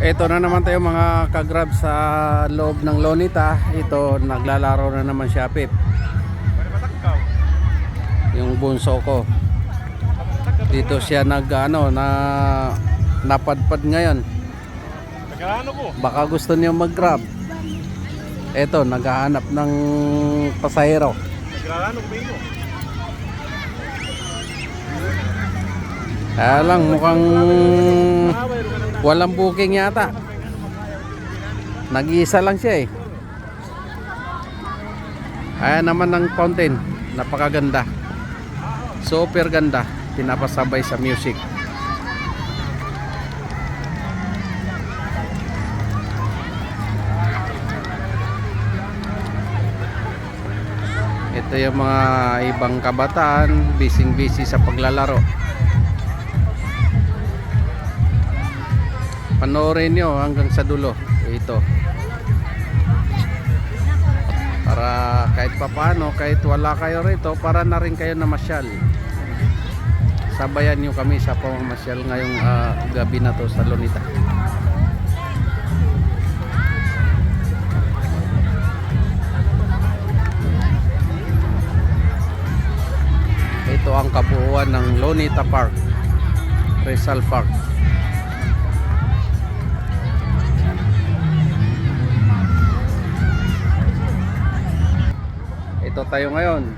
Ito na naman tayo mga kagrab sa loob ng Lonita. Ito, naglalaro na naman si Apip. Yung bunso ko. Dito siya napadpad ngayon. Baka gusto niyo mag-grab. Ito, naghahanap ng pasahero. Kaya lang, mukhang walang booking yata. Nag-iisa lang siya eh. Ayan naman ng fountain. Napakaganda. Super ganda. Pinapasabay sa music. Ito yung mga ibang kabataan, busy sa paglalaro. Panoorin nyo hanggang sa dulo ito, para kahit papano, kahit wala kayo rito, para na rin kayo namasyal. Sabayan nyo kami sa pamamasyal ngayong gabi na to sa Lonita. Ito ang kabuuan ng Lonita Park, Rizal Park. Ito tayo ngayon.